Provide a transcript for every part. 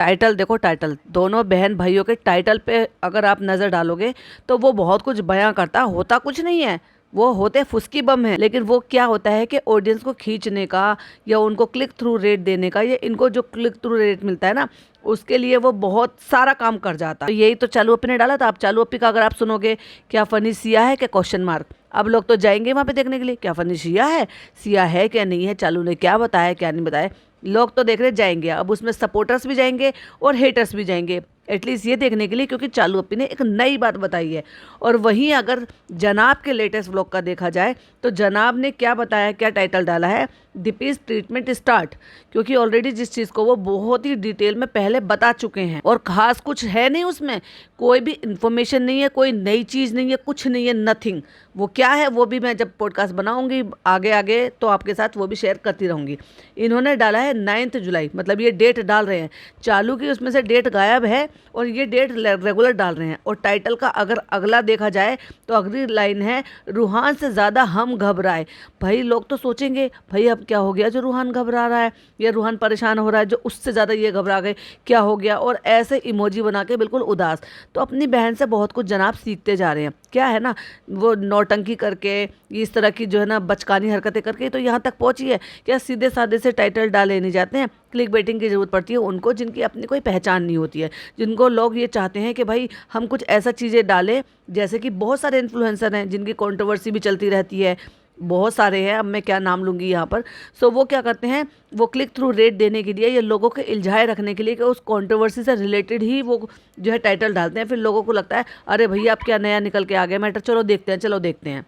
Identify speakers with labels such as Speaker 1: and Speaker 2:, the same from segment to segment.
Speaker 1: Title देखो, title दोनों बहन भाइयों के टाइटल पे अगर आप नज़र डालोगे तो वो बहुत कुछ बयां करता, होता कुछ नहीं है। वो होते फुसकी बम है, लेकिन वो क्या होता है कि ऑडियंस को खींचने का या उनको क्लिक थ्रू रेट देने का, या इनको जो क्लिक थ्रू रेट मिलता है ना, उसके लिए वो बहुत सारा काम कर जाता है। तो यही तो चालू अप्पी ने डाला था। आप चालू अप्पी का अगर आप सुनोगे, क्या फनी सिया है क्या क्वेश्चन मार्क, अब लोग तो जाएंगे वहां पे देखने के लिए क्या फनी सिया है क्या नहीं है, चालू ने क्या बताया क्या नहीं बताया, लोग तो देखने जाएंगे। अब उसमें सपोर्टर्स भी जाएंगे और हेटर्स भी जाएंगे, एटलीस्ट ये देखने के लिए, क्योंकि चालू अप्पी ने एक नई बात बताई है। और वहीं अगर जनाब के लेटेस्ट व्लॉग का देखा जाए तो जनाब ने क्या बताया, क्या टाइटल डाला है, दीपीज ट्रीटमेंट स्टार्ट, क्योंकि ऑलरेडी जिस चीज़ को वो बहुत ही डिटेल में पहले बता चुके हैं और खास कुछ है नहीं उसमें, कोई भी इंफॉर्मेशन नहीं है, कोई नई चीज़ नहीं है, कुछ नहीं है, नथिंग। वो क्या है वो भी मैं जब पॉडकास्ट बनाऊंगी आगे आगे तो आपके साथ वो भी शेयर करती रहूंगी। इन्होंने डाला है 9 जुलाई, मतलब ये डेट डाल रहे हैं, चालू की उसमें से डेट गायब है और ये डेट रेगुलर डाल रहे हैं। और टाइटल का अगर अगला देखा जाए तो अगली लाइन है, रूहान से ज़्यादा हम घबराए। भाई लोग तो सोचेंगे भाई अब क्या हो गया जो रूहान घबरा रहा है, या रूहान परेशान हो रहा है जो उससे ज़्यादा ये घबरा गए, क्या हो गया, और ऐसे इमोजी बना के बिल्कुल उदास। तो अपनी बहन से बहुत कुछ जनाब सीखते जा रहे हैं, क्या है ना, वो नौटंकी करके इस तरह की जो है ना बचकानी हरकतें करके तो यहाँ तक पहुँची है। क्या सीधे साधे से टाइटल डाले नहीं जाते हैं, क्लिक बेटिंग की ज़रूरत पड़ती है उनको जिनकी अपनी कोई पहचान नहीं होती है, जिनको लोग ये चाहते हैं कि भाई हम कुछ ऐसा चीज़ें डालें, जैसे कि बहुत सारे इन्फ्लुएंसर हैं जिनकी कंट्रोवर्सी भी चलती रहती है, बहुत सारे हैं, अब मैं क्या नाम लूँगी यहाँ पर। सो वो क्या करते हैं, वो क्लिक थ्रू रेट देने के लिए या लोगों के इल्झाए रखने के लिए कि उस कंट्रोवर्सी से रिलेटेड ही वो जो है टाइटल डालते हैं। फिर लोगों को लगता है अरे भैया अब क्या नया निकल के आ गया मैटर, चलो देखते हैं चलो देखते हैं,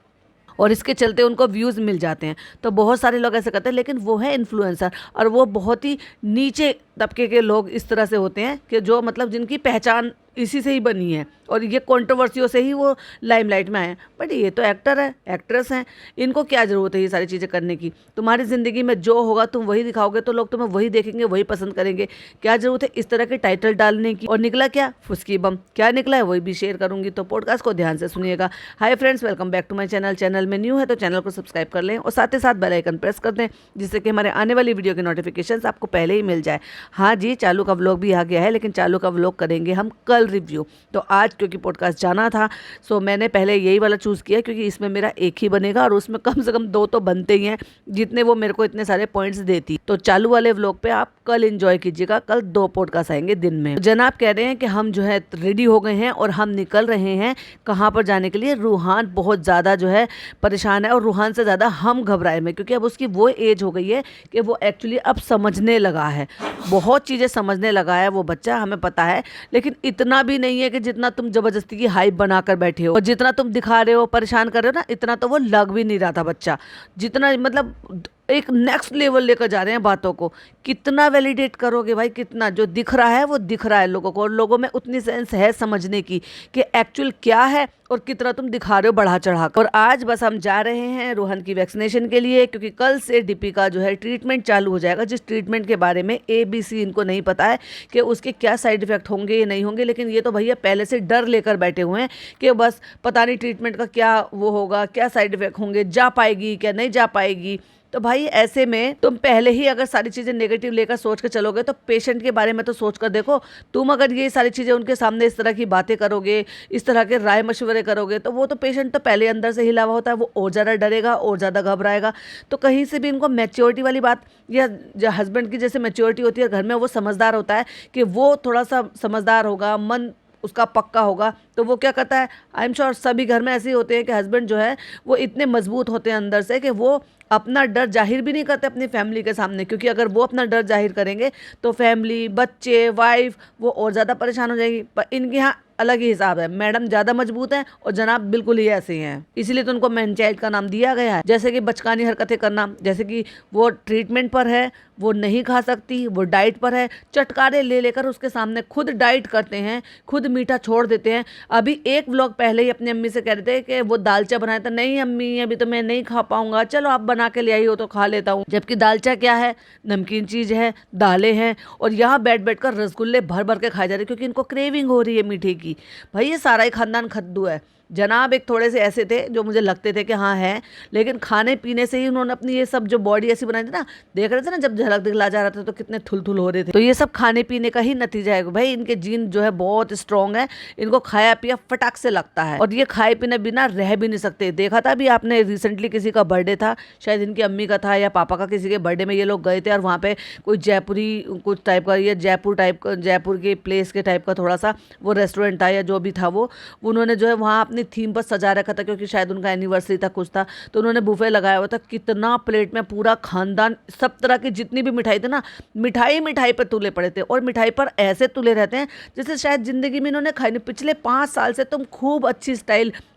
Speaker 1: और इसके चलते उनको व्यूज़ मिल जाते हैं। तो बहुत सारे लोग ऐसे करते हैं, लेकिन वो है इन्फ्लुएंसर और वो बहुत ही नीचे तबके के लोग इस तरह से होते हैं कि जो मतलब जिनकी पहचान इसी से ही बनी है और ये कंट्रोवर्सियों से ही वो लाइमलाइट में आए हैं। बट ये तो एक्टर है, एक्ट्रेस हैं, इनको क्या ज़रूरत है ये सारी चीज़ें करने की। तुम्हारी ज़िंदगी में जो होगा तुम वही दिखाओगे तो लोग तुम्हें वही देखेंगे, वही पसंद करेंगे। क्या ज़रूरत है इस तरह के टाइटल डालने की। और निकला क्या, फुसकी बम। क्या निकला है वही भी शेयर करूंगी, तो पॉडकास्ट को ध्यान से सुनिएगा। Hi friends, welcome back to my channel. Channel में न्यू है तो चैनल को सब्सक्राइब कर लें और साथ ही साथ बेल आइकन प्रेस कर दें, जिससे कि हमारे आने वाली वीडियो के नोटिफिकेशंस आपको पहले ही मिल जाए। हाँ जी, चालू का व्लॉग भी आ गया है, लेकिन चालू का व्लॉग करेंगे हम कल रिव्यू। तो आज क्योंकि पॉडकास्ट जाना था सो मैंने पहले यही वाला चूज़ किया, क्योंकि इसमें मेरा एक ही बनेगा और उसमें कम से कम 2 तो बनते ही हैं, जितने वो मेरे को इतने सारे पॉइंट्स देती। तो चालू वाले व्लॉग पे आप कल एंजॉय कीजिएगा, कल 2 पॉडकास्ट आएंगे दिन में। तो जनाब कह रहे हैं कि हम जो है रेडी हो गए हैं और हम निकल रहे हैं कहाँ पर जाने के लिए। रूहान बहुत ज़्यादा जो है परेशान है और रूहान से ज़्यादा हम घबराए में, क्योंकि अब उसकी वो एज हो गई है कि वो एक्चुअली अब समझने लगा है, बहुत चीज़ें समझने लगा है वो बच्चा, हमें पता है। लेकिन इतना भी नहीं है कि जितना तुम जबरदस्ती की हाइप बनाकर बैठे हो और जितना तुम दिखा रहे हो परेशान कर रहे हो ना, इतना तो वो लग भी नहीं रहा था बच्चा। जितना मतलब एक नेक्स्ट लेवल लेकर जा रहे हैं बातों को। कितना वैलिडेट करोगे भाई, कितना जो दिख रहा है वो दिख रहा है लोगों को, और लोगों में उतनी सेंस है समझने की कि एक्चुअल क्या है और कितना तुम दिखा रहे हो बढ़ा चढ़ा कर। और आज बस हम जा रहे हैं रोहन की वैक्सीनेशन के लिए, क्योंकि कल से डीपी का जो है ट्रीटमेंट चालू हो जाएगा, जिस ट्रीटमेंट के बारे में ABC इनको नहीं पता है कि उसके क्या साइड इफेक्ट होंगे या नहीं होंगे। लेकिन ये तो भैया पहले से डर लेकर बैठे हुए हैं कि बस पता नहीं ट्रीटमेंट का क्या वो होगा, क्या साइड इफेक्ट होंगे, जा पाएगी क्या नहीं जा पाएगी। तो भाई ऐसे में तुम पहले ही अगर सारी चीज़ें नेगेटिव लेकर सोच कर चलोगे तो पेशेंट के बारे में तो सोच कर देखो। तुम अगर ये सारी चीज़ें उनके सामने इस तरह की बातें करोगे, इस तरह के राय मशवरे करोगे, तो वो तो पेशेंट तो पहले अंदर से हिला हुआ होता है, वो और ज़्यादा डरेगा और ज़्यादा घबराएगा। तो कहीं से भी इनको मैच्योरिटी वाली बात, या हस्बैंड की जैसे मैच्योरिटी होती है घर में, वो समझदार होता है कि वो थोड़ा सा समझदार होगा, मन उसका पक्का होगा, तो वो क्या करता है, आई एम श्योर सभी घर में ऐसे ही होते हैं कि हस्बैंड जो है वो इतने मजबूत होते हैं अंदर से कि वो अपना डर जाहिर भी नहीं करते अपनी फैमिली के सामने, क्योंकि अगर वो अपना डर जाहिर करेंगे तो फैमिली, बच्चे, वाइफ वो और ज़्यादा परेशान हो जाएगी। पर इनके यहाँ अलग ही हिसाब है, मैडम ज़्यादा मजबूत हैं और जनाब बिल्कुल ही ऐसे ही हैं, इसीलिए तो उनको मैन चाइल्ड का नाम दिया गया है। जैसे कि बचकानी हरकतें करना, जैसे कि वो ट्रीटमेंट पर है, वो नहीं खा सकती, वो डाइट पर है, चटकारे ले लेकर उसके सामने खुद डाइट करते हैं, खुद मीठा छोड़ देते हैं। अभी एक व्लॉग पहले ही अपनी अम्मी से कह रहे थे कि वो दालचा बनाया था, नहीं अम्मी अभी तो मैं नहीं खा पाऊंगा, चलो आप बना के ले आई हो तो खा लेता हूँ। जबकि दालचा क्या है, नमकीन चीज़ है, दालें हैं, और यहाँ बैठ बैठ कर रसगुल्ले भर भर के खाए जा रहे हैं, क्योंकि इनको क्रेविंग हो रही है मीठे की। भाई ये सारा ही खानदान खद्दू है, जनाब एक थोड़े से ऐसे थे जो मुझे लगते थे कि हाँ है, लेकिन खाने पीने से ही उन्होंने अपनी ये सब जो बॉडी ऐसी बनाई थी ना, देख रहे थे ना जब झलक दिखला जा रहा था तो कितने थुल हो रहे थे। तो ये सब खाने पीने का ही नतीजा है भाई, इनके जीन जो है बहुत स्ट्रांग है, इनको खाया पिया फटाक से लगता है और ये खाए पीने बिना रह भी नहीं सकते। देखा था अभी आपने रिसेंटली किसी का बर्थडे था, शायद इनकी अम्मी का था या पापा का, किसी के बर्थडे में ये लोग गए थे और वहाँ पे कोई जयपुरी कुछ टाइप का, ये जयपुर टाइप का, जयपुर के प्लेस के टाइप का थोड़ा सा वो रेस्टोरेंट था या जो भी था वो, उन्होंने जो है वहाँ अपनी थीम पर सजा रखा था क्योंकि शायद उनका एनिवर्सरी था कुछ था, तो उन्होंने बुफे लगाया हुआ था। कितना प्लेट में पूरा खानदान सब तरह की जितनी भी मिठाई थी ना, मिठाई मिठाई पर तुले पड़े थे और मिठाई पर ऐसे तुले रहते हैं जैसे शायद जिंदगी में इन्होंने खाई नहीं। पिछले 5 साल से तुम खूब अच्छी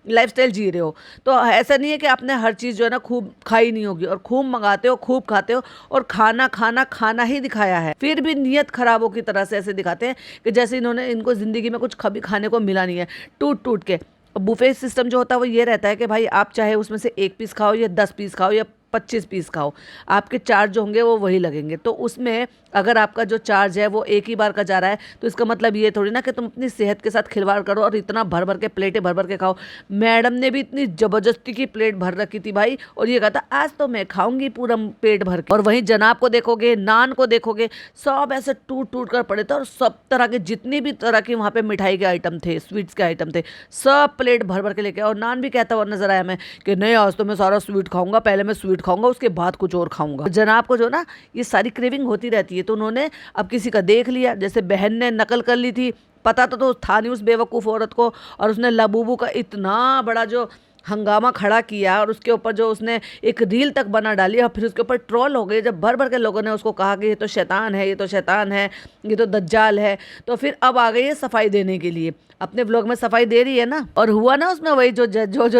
Speaker 1: लाइफ स्टाइल जी रहे हो, तो ऐसा नहीं है कि आपने हर चीज़ जो है ना खूब खाई नहीं होगी, और खूब मंगाते हो, खूब खाते हो और खाना खाना खाना ही दिखाया है, फिर भी नीयत खराबों की तरह से ऐसे दिखाते हैं कि जैसे इनको ज़िंदगी में कुछ कभी खाने को मिला नहीं है, टूट टूट के। बुफे सिस्टम जो होता है वो ये रहता है कि भाई आप चाहे उसमें से 1 पीस खाओ या 10 पीस खाओ या 25 पीस खाओ, आपके चार्ज जो होंगे वो वही लगेंगे। तो उसमें अगर आपका जो चार्ज है वो एक ही बार का जा रहा है तो इसका मतलब ये थोड़ी ना कि तुम अपनी सेहत के साथ खिलवाड़ करो और इतना भर भर के प्लेटें भर भर के खाओ। मैडम ने भी इतनी ज़बरदस्ती की प्लेट भर रखी थी भाई, और ये कहा था आज तो मैं खाऊंगी पूरा पेट भर के। और वहीं जनाब को देखोगे, नान को देखोगे, सब ऐसे टूट टूट कर पड़े थे और सब तरह के जितनी भी तरह के वहाँ पे मिठाई के आइटम थे, स्वीट्स के आइटम थे, सब प्लेट भर भर के लेके। और नान भी कहता हुआ नजर आया मैं कि नहीं आज तो मैं सारा स्वीट खाऊंगा, पहले मैं स्वीट खाऊंगा उसके बाद कुछ और खाऊंगा। जनाब को जो ना ये सारी क्रेविंग होती रहती है, तो उन्होंने अब किसी का देख लिया, जैसे बहन ने नकल कर ली थी, पता तो था नहीं उस बेवकूफ़ औरत को, और उसने लबूबू का इतना बड़ा जो हंगामा खड़ा किया और उसके ऊपर जो उसने एक रील तक बना डाली और फिर उसके ऊपर ट्रोल हो गए जब भर भर के लोगों ने उसको कहा कि ये तो शैतान है, ये तो शैतान है, ये तो दज्जाल है। तो फिर अब आ गई है सफाई देने के लिए, अपने ब्लॉग में सफाई दे रही है ना, और हुआ ना उसमें वही जो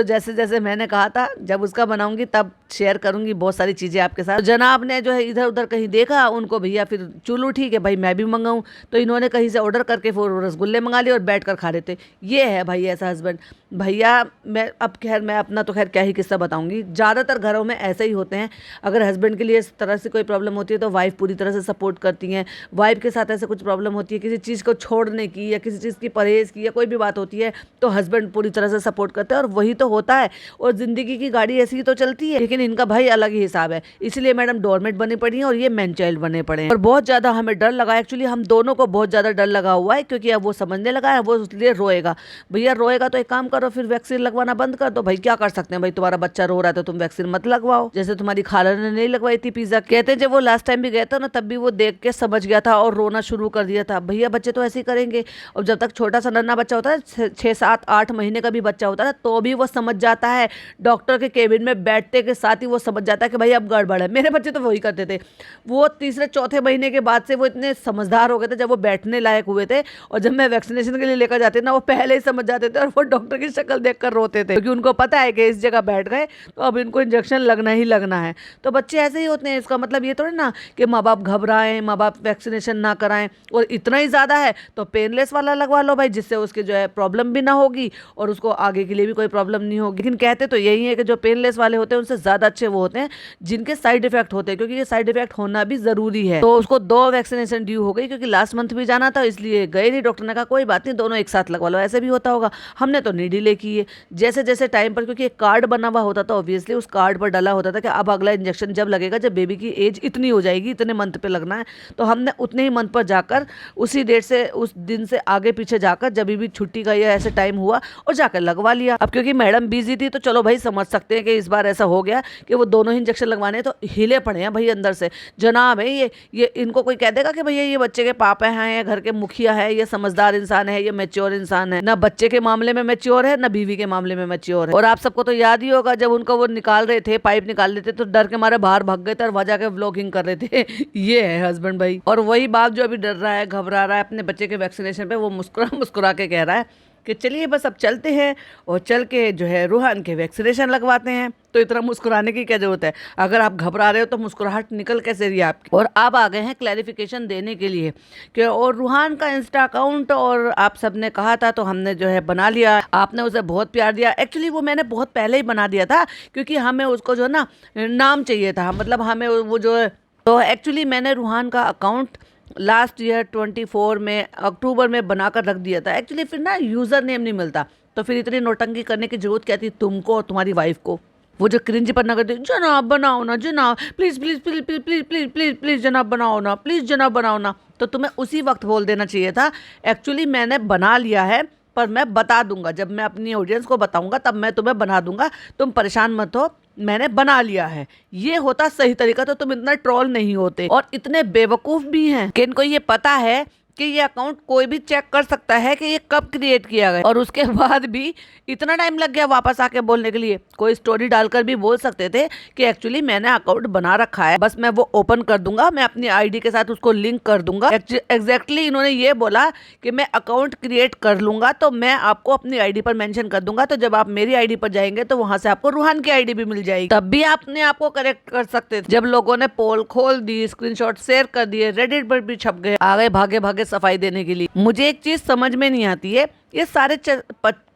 Speaker 1: जैसे जैसे मैंने कहा था। जब उसका बनाऊंगी तब शेयर करूंगी बहुत सारी चीज़ें आपके साथ। तो जनाब ने जो है इधर उधर कहीं देखा, उनको भैया फिर चुलू ठीक है भाई मैं भी मंगाऊं, तो इन्होंने कहीं से ऑर्डर करके फिर रसगुल्ले मंगा लिए और बैठ कर खा रहे थे। ये है भाई ऐसा हस्बैंड। भैया मैं अब खैर मैं अपना तो खैर क्या ही किस्सा बताऊंगी, ज़्यादातर घरों में ऐसे ही होते हैं। अगर हस्बैंड के लिए इस तरह से कोई प्रॉब्लम होती है तो वाइफ पूरी तरह से सपोर्ट करती हैं। वाइफ के साथ ऐसे कुछ प्रॉब्लम होती है, किसी चीज़ को छोड़ने की या किसी चीज़ की परहेज़ की या कोई भी बात होती है तो हस्बैंड पूरी तरह से सपोर्ट करते हैं, और वही तो होता है। और ज़िंदगी की गाड़ी ऐसी ही तो चलती है, लेकिन इनका भाई अलग ही हिसाब है। इसलिए मैडम डोरमेट बनी पड़ी है और ये मैन चाइल्ड बने पड़े हैं। और बहुत ज़्यादा हमें डर लगा, एक्चुअली हम दोनों को बहुत ज़्यादा डर लगा हुआ है, क्योंकि अब वो समझने लगा है, वो इसलिए रोएगा। भैया रोएगा तो एक काम करो, फिर वैक्सीन लगवाना बंद कर दो। भाई क्या कर सकते हैं, भाई तुम्हारा बच्चा रो रहा है तो तुम वैक्सीन मत लगवाओ, जैसे तुम्हारी खाला ने नहीं लगवाई थी पिज्जा। कहते हैं जब वो लास्ट टाइम भी गया था ना, तब भी वो देख के समझ गया था और रोना शुरू कर दिया था। भैया बच्चे तो ऐसे ही करेंगे, और जब तक छोटा सा नन्हा बच्चा होता है, 6, 7, 8 महीने का भी बच्चा होता है ना, तो भी वो समझ जाता है। डॉक्टर के केबिन में बैठते के साथ ही वो समझ जाता है कि भाई अब गड़बड़ है। मेरे बच्चे तो वही करते थे, वो तीसरे चौथे महीने के बाद से वो इतने समझदार हो गए थे जब वो बैठने लायक हुए थे, और जब मैं वैक्सीनेशन के लिए लेकर जाते ना, वो पहले ही समझ जाते थे और वो डॉक्टर की शक्ल देखकर रोते थे, क्योंकि उनको पता है कि इस जगह बैठ गए तो अब इनको इंजेक्शन लगना ही लगना है। तो बच्चे ऐसे ही होते हैं, इसका मतलब ये थोड़ी ना कि माँ बाप घबराएं, माँ बाप वैक्सीनेशन ना कराएं, और इतना ही ज़्यादा है तो पेनलेस वाला लगवा लो भाई, जिससे उसके जो है प्रॉब्लम भी ना होगी और उसको आगे के लिए भी कोई प्रॉब्लम नहीं होगी। लेकिन कहते तो यही है कि जो पेनलेस वाले होते हैं उनसे ज़्यादा अच्छे वो होते हैं जिनके साइड इफेक्ट होते हैं, क्योंकि ये साइड इफेक्ट होना भी ज़रूरी है। तो उसको 2 वैक्सीनेशन ड्यू हो गई, क्योंकि लास्ट मंथ भी जाना था इसलिए गए नहीं। डॉक्टर ने कहा कोई बात नहीं, दोनों एक साथ लगवा लो, ऐसे भी होता होगा। हमने तो नहीं डिले की है, जैसे जैसे टाइम पर, क्योंकि एक कार्ड बना हुआ होता था ऑब्वियसली, उस कार्ड पर डाला होता था कि अब अगला इंजेक्शन जब लगेगा जब बेबी की एज इतनी हो जाएगी, इतने मंथ पे लगना है। तो हमने उतने ही मंथ पर जाकर उसी डेट से, उस दिन से आगे पीछे जाकर जब भी छुट्टी का या ऐसे टाइम हुआ और जाकर लगवा लिया। अब क्योंकि मैडम बिजी थी तो चलो भाई समझ सकते हैं कि इस बार ऐसा हो गया कि वो दोनों ही इंजेक्शन लगवाने, तो हिले पड़े हैं भाई अंदर से। जनाब है ये इनको कोई कह देगा कि भैया ये बच्चे के पापा हैं या घर के मुखिया है, ये समझदार इंसान है, ये मैच्योर इंसान है। ना बच्चे के मामले में मैच्योर है, ना बीवी के मामले में मैच्योर है। और आप सबको तो याद ही होगा जब उनको वो निकाल रहे थे, पाइप निकाल रहे थे, तो डर के मारे बाहर भाग गए थे और वजह के व्लॉगिंग कर रहे थे। ये है हस्बैंड भाई। और वही बाप जो अभी डर रहा है, घबरा रहा है अपने बच्चे के वैक्सीनेशन पे, वो मुस्कुरा मुस्कुरा के कह रहा है कि चलिए बस अब चलते हैं और चल के जो है रूहान के वैक्सीनेशन लगवाते हैं। तो इतना मुस्कुराने की क्या जरूरत है, अगर आप घबरा रहे हो तो मुस्कुराहट निकल कैसे रही है आपकी। और अब आ गए हैं क्लैरिफिकेशन देने के लिए कि और रूहान का इंस्टा अकाउंट और आप सब ने कहा था तो हमने जो है बना लिया। आपने उसे बहुत प्यार दिया, एक्चुअली वो मैंने बहुत पहले ही बना दिया था, क्योंकि हमें उसको जो ना नाम चाहिए था, मतलब हमें वो जो है, तो एक्चुअली मैंने रूहान का अकाउंट लास्ट ईयर 24 में अक्टूबर में बनाकर रख दिया था। एक्चुअली फिर ना यूज़र नेम नहीं मिलता, तो फिर इतनी नौटंकी करने की जरूरत क्या थी तुमको और तुम्हारी वाइफ को। वो जो क्रिंज पन्ना करती, जनाब बनाओ ना जनाब, please please please please please please please please जनाब बनाओ ना, प्लीज़ जनाब बनाओ ना। तो तुम्हें उसी वक्त बोल देना चाहिए था, एक्चुअली मैंने बना लिया है पर मैं बता दूंगा, जब मैं अपनी ऑडियंस को बताऊंगा तब मैं तुम्हें बना दूंगा, तुम परेशान मत हो, मैंने बना लिया है। ये होता सही तरीका, तो तुम इतना ट्रोल नहीं होते। और इतने बेवकूफ़ भी हैं कि इनको ये पता है कि ये अकाउंट कोई भी चेक कर सकता है कि ये कब क्रिएट किया गया, और उसके बाद भी इतना टाइम लग गया वापस आके बोलने के लिए। कोई स्टोरी डालकर भी बोल सकते थे कि एक्चुअली मैंने अकाउंट बना रखा है, बस मैं वो ओपन कर दूंगा, मैं अपनी आईडी के साथ उसको लिंक कर दूंगा। एग्जैक्टली इन्होंने ये बोला कि मैं अकाउंट क्रिएट कर लूंगा तो मैं आपको अपनी आईडी पर मेंशन कर दूंगा, तो जब आप मेरी आईडी पर जाएंगे तो वहां से आपको रूहान की आईडी भी मिल जाएगी। तब भी आपने आपको करेक्ट कर सकते थे। जब लोगों ने पोल खोल दी, स्क्रीनशॉट शेयर कर दिए, रेडिट पर भी छप गए, आ गए भागे भागे सफाई देने के लिए। मुझे एक चीज समझ में नहीं आती है, ये सारे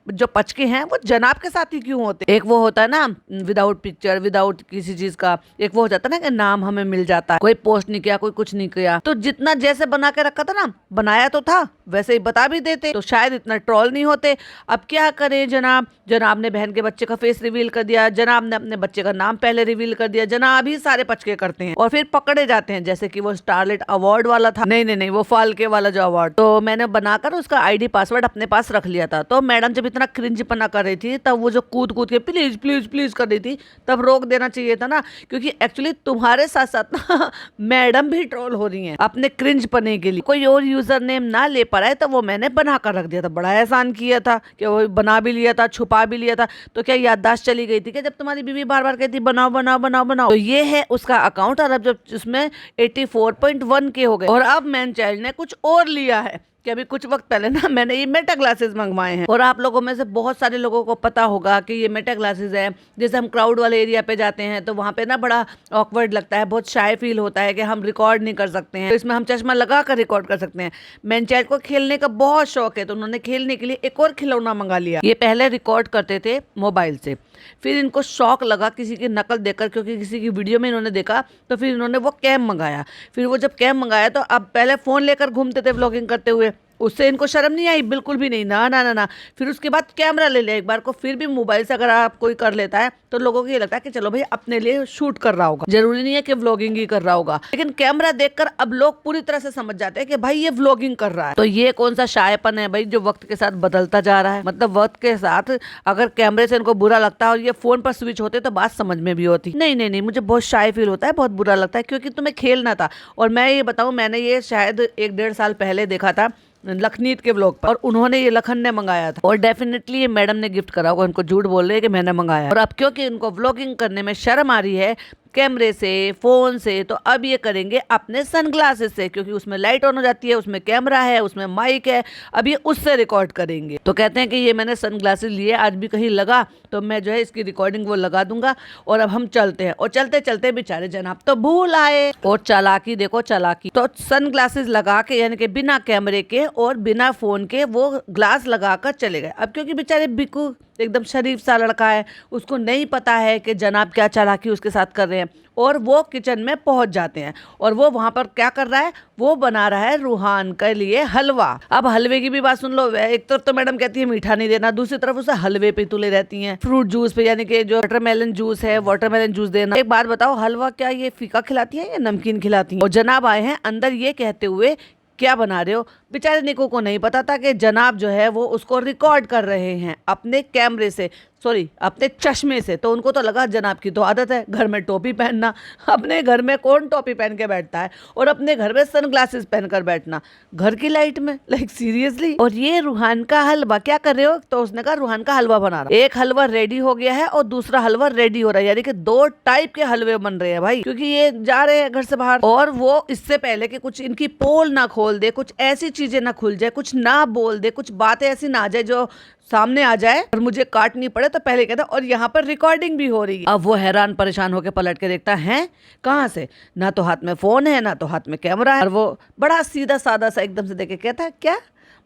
Speaker 1: जो पचके हैं वो जनाब के साथ ही क्यों होते। एक वो होता है ना विदाउट पिक्चर, विदाउट किसी चीज का, एक वो हो जाता है ना कि नाम हमें मिल जाता है, कोई पोस्ट नहीं किया, कोई कुछ नहीं किया, तो जितना जैसे बना के रखा था ना, बनाया तो था वैसे ही बता भी देते तो शायद इतना ट्रोल नहीं होते। अब क्या करें जनाब, जनाब ने बहन के बच्चे का फेस रिवील कर दिया, जनाब ने अपने बच्चे का नाम पहले रिवील कर दिया, जनाब ही सारे पचके करते हैं और फिर पकड़े जाते हैं। जैसे कि वो स्टारलेट अवार्ड वाला था, नहीं नहीं नहीं, वो फाल्के वाला जो अवार्ड, तो मैंने बनाकर उसका आईडी पासवर्ड अपने पास रख लिया था। तो मैडम जब इतना क्रिंजपना कर रही थी, तब वो जो कूद कूद के प्लीज प्लीज प्लीज कर रही थी, तब रोक देना चाहिए था ना, क्योंकि एक्चुअली तुम्हारे साथ साथ ना मैडम भी ट्रोल हो रही हैं अपने क्रिंज पने के लिए। कोई और यूजर नेम ना ले पाए तो वो मैंने बना कर रख दिया था, बड़ा एहसान किया था कि वो बना भी लिया था, छुपा भी लिया था। तो क्या याददाश्त चली गई थी कि जब तुम्हारी बीवी बार बार कहती बनाओ बनाओ बनाओ बनाओ। तो ये है उसका अकाउंट, और अब जब उसमें 84.1 के हो गए, और अब मैन चाइल्ड ने कुछ और लिया है कि अभी कुछ वक्त पहले ना मैंने ये मेटा ग्लासेस मंगवाए हैं, और आप लोगों में से बहुत सारे लोगों को पता होगा कि ये मेटा ग्लासेस है। जैसे हम क्राउड वाले एरिया पे जाते हैं तो वहाँ पे ना बड़ा ऑकवर्ड लगता है, बहुत शाय फील होता है कि हम रिकॉर्ड नहीं कर सकते हैं, तो इसमें हम चश्मा लगा कर रिकॉर्ड कर सकते हैं। मैन चाइल्ड को खेलने का बहुत शौक है, तो उन्होंने खेलने के लिए एक और खिलौना मंगा लिया। ये पहले रिकॉर्ड करते थे मोबाइल से, फिर इनको शौक लगा किसी की नकल देखकर, क्योंकि किसी की वीडियो में इन्होंने देखा, तो फिर इन्होंने वो कैम मंगाया। फिर वो जब कैम मंगाया तो अब पहले फ़ोन लेकर घूमते थे व्लॉगिंग करते हुए, उससे इनको शर्म नहीं आई, बिल्कुल भी नहीं, ना ना ना ना। फिर उसके बाद कैमरा ले लिया एक बार को, फिर भी मोबाइल से अगर आप कोई कर लेता है तो लोगों को ये लगता है कि चलो भाई अपने लिए शूट कर रहा होगा, जरूरी नहीं है कि व्लॉगिंग ही कर रहा होगा। लेकिन कैमरा देखकर अब लोग पूरी तरह से समझ जाते हैं कि भाई ये व्लॉगिंग कर रहा है। तो ये कौन सा शायपन है भाई जो वक्त के साथ बदलता जा रहा है। मतलब वक्त के साथ अगर कैमरे से इनको बुरा लगता है और ये फोन पर स्विच होते तो बात समझ में भी होती। नहीं नहीं नहीं, मुझे बहुत शाय फील होता है, बहुत बुरा लगता है, क्योंकि तुम्हें खेलना था। और मैं ये बताऊं, मैंने ये शायद 1-1.5 साल पहले देखा था लखनीत के व्लॉग पर, और उन्होंने ये लखन ने मंगाया था, और डेफिनेटली ये मैडम ने गिफ्ट करा होगा, उनको झूठ बोल रहे हैं कि मैंने मंगाया। और अब क्योंकि उनको व्लॉगिंग करने में शर्म आ रही है कैमरे से, फोन से, तो अब ये करेंगे अपने सनग्लासेस से, क्योंकि उसमें लाइट ऑन हो जाती है, उसमें कैमरा है, उसमें माइक है, अब ये उससे रिकॉर्ड करेंगे। तो कहते हैं कि ये मैंने सनग्लासेस लिए, आज भी कहीं लगा तो मैं जो है इसकी रिकॉर्डिंग वो लगा दूंगा। और अब हम चलते हैं, और चलते चलते बेचारे जनाब तो भूल आए। और चालाकी देखो चालाकी, तो सनग्लासेस लगा के, यानी कि बिना कैमरे के और बिना फोन के वो ग्लास लगाकर चले गए। अब क्योंकि बेचारे बिकू एकदम शरीफ सा लड़का है, उसको नहीं पता है कि जनाब क्या चालाकी उसके साथ कर रहे हैं, और वो किचन में पहुंच जाते हैं। और वो वहां पर क्या कर रहा है, वो बना रहा है रूहान के लिए हलवा। अब हलवे की भी बात सुन लो, एक तरफ तो मैडम कहती है मीठा नहीं देना, दूसरी तरफ उसे हलवे पे तुले रहती हैं, फ्रूट जूस पे, यानी कि जो वाटरमेलन जूस है वाटरमेलन जूस देना। एक बात बताओ, हलवा क्या ये फीका खिलाती है या नमकीन खिलाती है। और जनाब आए हैं अंदर ये कहते हुए क्या बना रहे हो। बेचारे निको को नहीं पता था कि जनाब जो है वो उसको रिकॉर्ड कर रहे हैं अपने कैमरे से, सॉरी अपने चश्मे से। तो उनको तो लगा जनाब की तो आदत है घर में टोपी पहनना, अपने घर में कौन टोपी पहन के बैठता है, और अपने घर में सनग्लासेस पहनकर बैठना घर की लाइट में, लाइक सीरियसली। और ये रूहान का हलवा क्या कर रहे हो, तो उसने कहा रूहान का हलवा बना रहा। एक हलवा रेडी हो गया है और दूसरा हलवा रेडी हो रहा है, यानी कि 2 टाइप के हलवे बन रहे हैं भाई, क्योंकि ये जा रहे हैं घर से बाहर। और वो इससे पहले कि कुछ इनकी पोल ना खोल दे, कुछ ऐसी चीजें ना खुल जाए, कुछ ना बोल दे, कुछ बातें ऐसी ना आ जाए जो सामने आ जाए और मुझे काटनी पड़े तो पहले कहता और यहाँ पर रिकॉर्डिंग भी हो रही है। अब वो हैरान परेशान होकर पलट के देखता है कहाँ से, ना तो हाथ में फोन है ना तो हाथ में कैमरा है। और वो बड़ा सीधा सादा सा एकदम से देख के कहता है क्या,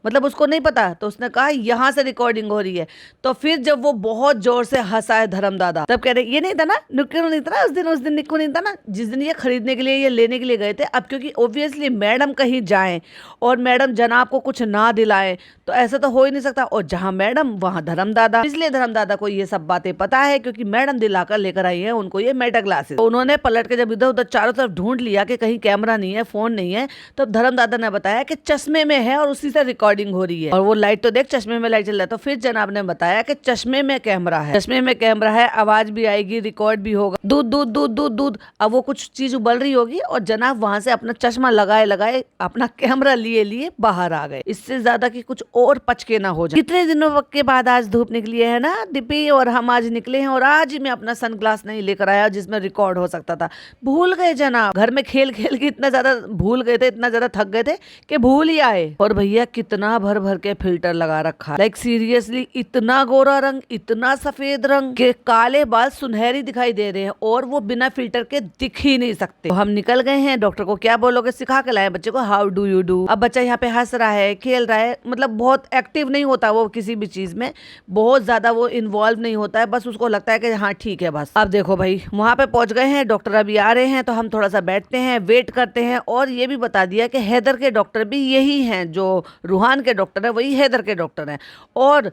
Speaker 1: मतलब उसको नहीं पता। तो उसने कहा यहाँ से रिकॉर्डिंग हो रही है। तो फिर जब वो बहुत जोर से हंसा है धर्मदादा, तब कह रहे ये नहीं था ना, निक्कू नहीं था ना उस दिन निक्कू नहीं था ना जिस दिन ये खरीदने के लिए ये लेने के लिए गए थे। अब क्योंकि ऑब्वियसली मैडम कहीं जाएं और मैडम जनाब को कुछ ना दिलाए तो ऐसा तो हो ही नहीं सकता, और जहाँ मैडम वहाँ धर्मदादा, इसलिए धर्मदादा को ये सब बातें पता है क्योंकि मैडम दिलाकर लेकर आई है उनको ये मेटा ग्लासेस। तो उन्होंने पलट के जब इधर उधर चारों तरफ ढूंढ लिया कि कहीं कैमरा नहीं है, फोन नहीं है, तब धर्मदादा ने बताया कि चश्मे में है और उसी से रिकॉर्डिंग हो रही है। और वो लाइट तो देख, चश्मे में लाइट चल रहा है। तो फिर जनाब ने बताया कि चश्मे में कैमरा है, चश्मे में कैमरा है, आवाज भी आएगी, रिकॉर्ड भी होगा, दूध दूध दूध दूध दूध। अब वो कुछ चीज उबल रही होगी और जनाब वहां से अपना चश्मा लगाए लगाए अपना कैमरा लिए लिए बाहर आ गए। इससे ज्यादा कि कुछ और पचके ना हो जाए। कितने दिनों के बाद आज धूप निकली है ना डिप्पी, और हम आज निकले हैं और आज ही मैं अपना सनग्लास नहीं लेकर आया जिसमें रिकॉर्ड हो सकता था। भूल गए जनाब, घर में खेल खेल के इतना ज्यादा भूल गए थे, इतना ज्यादा थक गए थे कि भूल ही आए। और भैया कितना भर भर के फिल्टर लगा रखा, लाइक सीरियसली इतना गोरा रंग, इतना सफेद रंग के काले बाल सुनहरी दिखाई दे रहे हैं और वो बिना फिल्टर के दिख ही नहीं सकते। तो हम निकल गए हैं, डॉक्टर को क्या बोलोगे, सिखा के लाए बच्चे को हाउ डू यू डू। अब बच्चा यहाँ पे हंस रहा है, खेल रहा है, मतलब बहुत एक्टिव नहीं होता वो किसी भी चीज में, बहुत ज्यादा वो इन्वॉल्व नहीं होता है, बस उसको लगता है कि हाँ ठीक है बस। अब देखो भाई वहां पे पहुंच गए हैं, डॉक्टर अभी आ रहे हैं, तो हम थोड़ा सा बैठते हैं, वेट करते हैं। और ये भी बता दिया कि हैदर के डॉक्टर भी यही हैं, जो रूहान के डॉक्टर है वही हैदर के डॉक्टर हैं। और